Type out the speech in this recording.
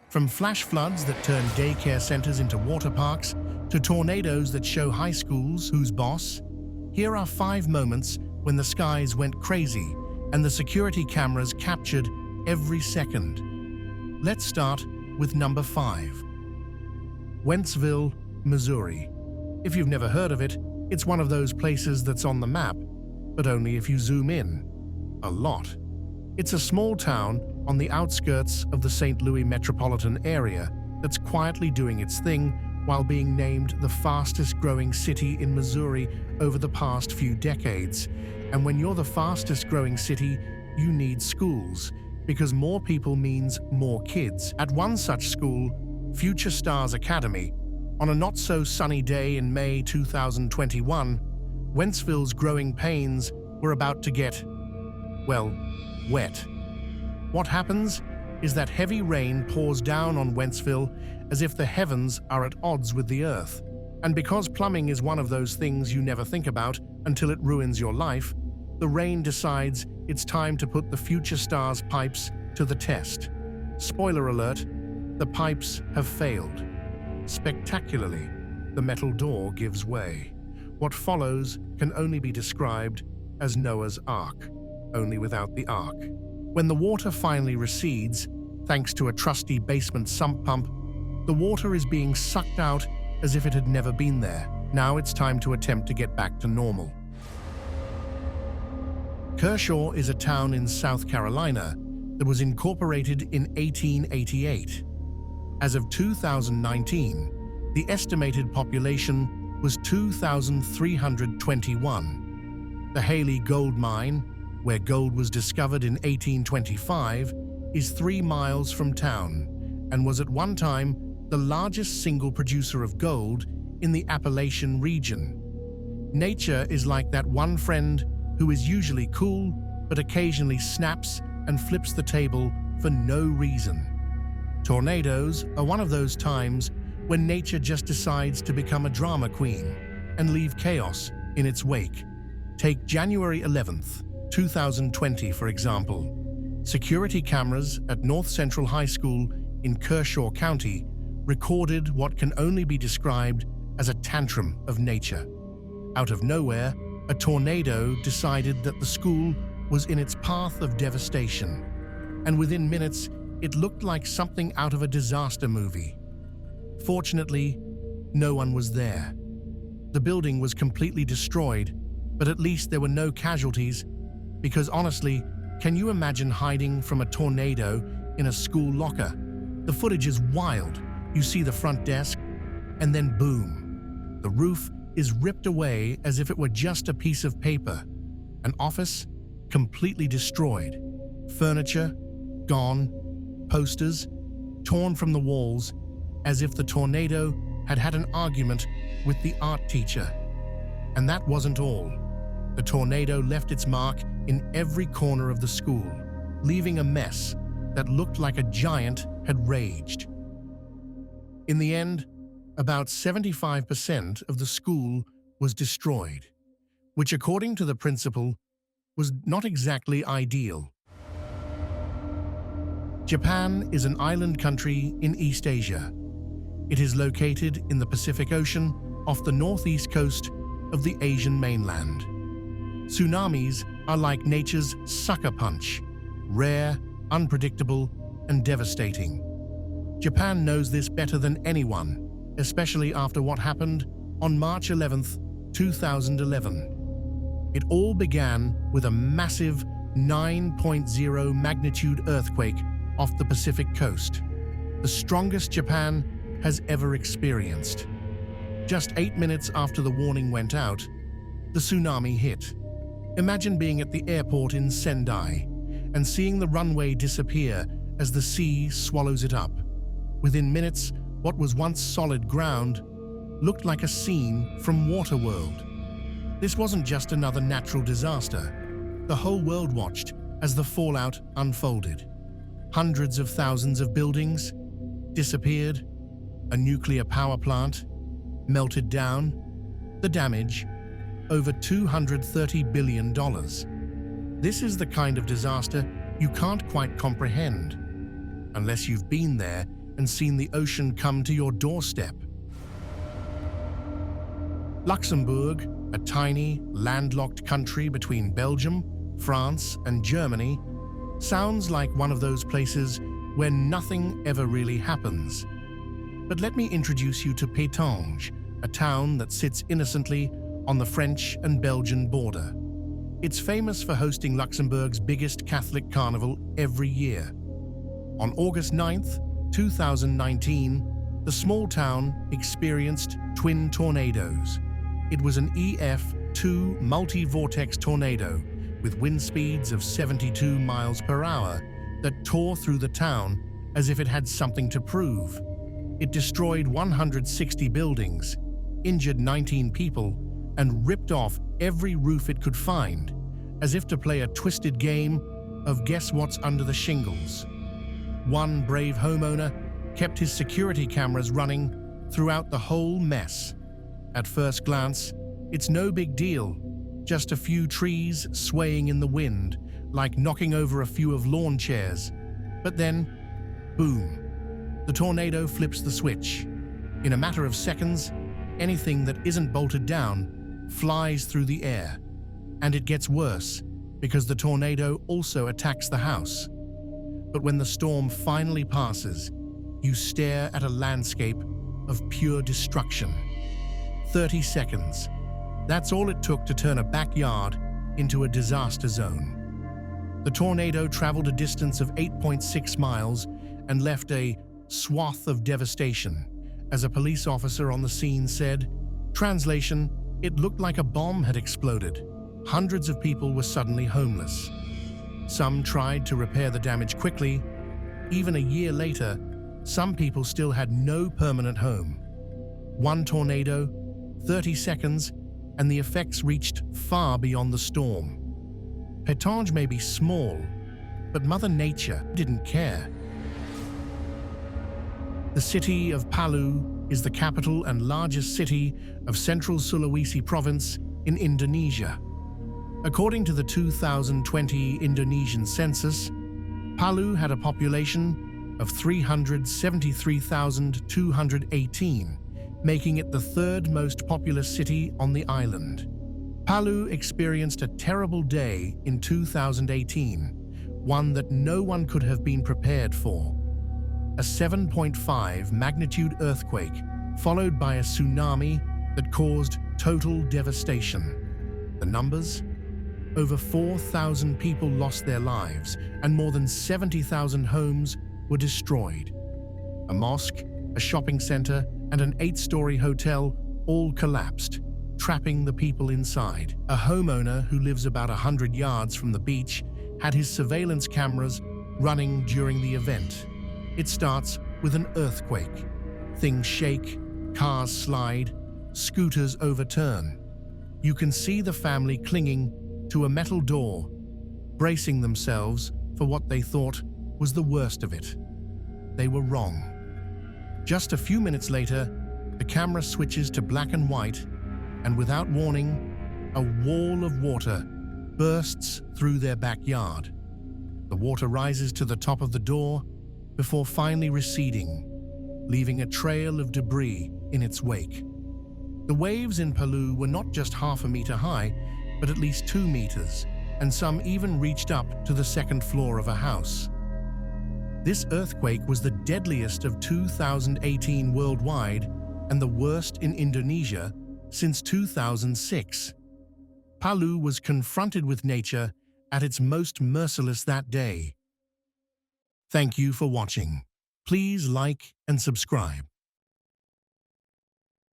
From flash floods that turn daycare centers into water parks to tornadoes that show high schools who's boss, here are 5 moments when the skies went crazy and the security cameras captured every second. Let's start with number 5. Wentzville, Missouri. If you've never heard of it, it's one of those places that's on the map, but only if you zoom in a lot. It's a small town on the outskirts of the St. Louis metropolitan area that's quietly doing its thing while being named the fastest-growing city in Missouri over the past few decades. And when you're the fastest-growing city, you need schools, because more people means more kids. At one such school, Future Stars Academy, on a not-so-sunny day in May 2021, Wentzville's growing pains were about to get, well, wet. What happens is that heavy rain pours down on Wentzville as if the heavens are at odds with the earth. And because plumbing is one of those things you never think about until it ruins your life, the rain decides it's time to put the Future Stars pipes to the test. Spoiler alert, the pipes have failed. Spectacularly, the metal door gives way. What follows can only be described as Noah's Ark, only without the ark. When the water finally recedes, thanks to a trusty basement sump pump, the water is being sucked out as if it had never been there. Now it's time to attempt to get back to normal. Kershaw is a town in South Carolina that was incorporated in 1888. As of 2019, the estimated population was 2,321. The Haley Gold Mine, where gold was discovered in 1825, is 3 miles from town and was at one time the largest single producer of gold in the Appalachian region. Nature is like that one friend who is usually cool but occasionally snaps and flips the table for no reason. Tornadoes are one of those times when nature just decides to become a drama queen and leave chaos in its wake. Take January 11th, 2020, for example. Security cameras at North Central High School in Kershaw County recorded what can only be described as a tantrum of nature. Out of nowhere, a tornado decided that the school was in its path of devastation, and within minutes, it looked like something out of a disaster movie. Fortunately, no one was there. The building was completely destroyed, but at least there were no casualties, because honestly, can you imagine hiding from a tornado in a school locker? The footage is wild. You see the front desk, and then boom. The roof is ripped away as if it were just a piece of paper. An office completely destroyed. Furniture gone. Posters torn from the walls as if the tornado had had an argument with the art teacher. And that wasn't all. The tornado left its mark in every corner of the school, leaving a mess that looked like a giant had raged. In the end, about 75% of the school was destroyed, which according to the principal was not exactly ideal. Japan is an island country in East Asia. It is located in the Pacific Ocean off the northeast coast of the Asian mainland. Tsunamis are like nature's sucker punch, rare, unpredictable, and devastating. Japan knows this better than anyone, especially after what happened on March 11th, 2011. It all began with a massive 9.0 magnitude earthquake off the Pacific coast, the strongest Japan has ever experienced. Just 8 minutes after the warning went out, the tsunami hit. Imagine being at the airport in Sendai and seeing the runway disappear as the sea swallows it up. Within minutes, what was once solid ground looked like a scene from Waterworld. This wasn't just another natural disaster. The whole world watched as the fallout unfolded. Hundreds of thousands of buildings disappeared, a nuclear power plant melted down, the damage, over $230 billion. This is the kind of disaster you can't quite comprehend unless you've been there and seen the ocean come to your doorstep. Luxembourg, a tiny, landlocked country between Belgium, France, and Germany, sounds like one of those places where nothing ever really happens. But let me introduce you to Pétange, a town that sits innocently on the French and Belgian border. It's famous for hosting Luxembourg's biggest Catholic carnival every year. On August 9th, 2019, the small town experienced twin tornadoes. It was an EF2 multi-vortex tornado with wind speeds of 72 miles per hour that tore through the town as if it had something to prove. It destroyed 160 buildings, injured 19 people, and ripped off every roof it could find, as if to play a twisted game of guess what's under the shingles. One brave homeowner kept his security cameras running throughout the whole mess. At first glance, it's no big deal, just a few trees swaying in the wind, like knocking over a few of lawn chairs. But then, boom, the tornado flips the switch. In a matter of seconds, anything that isn't bolted down flies through the air. And it gets worse, because the tornado also attacks the house. But when the storm finally passes, you stare at a landscape of pure destruction. 30 seconds. That's all it took to turn a backyard into a disaster zone. The tornado traveled a distance of 8.6 miles and left a swath of devastation. As a police officer on the scene said, translation, it looked like a bomb had exploded. Hundreds of people were suddenly homeless. Some tried to repair the damage quickly. Even a year later, some people still had no permanent home. One tornado, 30 seconds, and the effects reached far beyond the storm. Pétange may be small, but Mother Nature didn't care. The city of Palu is the capital and largest city of Central Sulawesi province in Indonesia. According to the 2020 Indonesian census, Palu had a population of 373,218, making it the third most populous city on the island. Palu experienced a terrible day in 2018, one that no one could have been prepared for. A 7.5 magnitude earthquake, followed by a tsunami that caused total devastation. The numbers? Over 4,000 people lost their lives, and more than 70,000 homes were destroyed. A mosque, a shopping center, and an 8-story hotel all collapsed, trapping the people inside. A homeowner who lives about 100 yards from the beach had his surveillance cameras running during the event. It starts with an earthquake. Things shake, cars slide, scooters overturn. You can see the family clinging to a metal door, bracing themselves for what they thought was the worst of it. They were wrong. Just a few minutes later, the camera switches to black and white, and without warning, a wall of water bursts through their backyard. The water rises to the top of the door before finally receding, leaving a trail of debris in its wake. The waves in Palu were not just half a meter high, but at least 2 meters, and some even reached up to the second floor of a house. This earthquake was the deadliest of 2018 worldwide and the worst in Indonesia since 2006. Palu was confronted with nature at its most merciless that day. Thank you for watching. Please like and subscribe.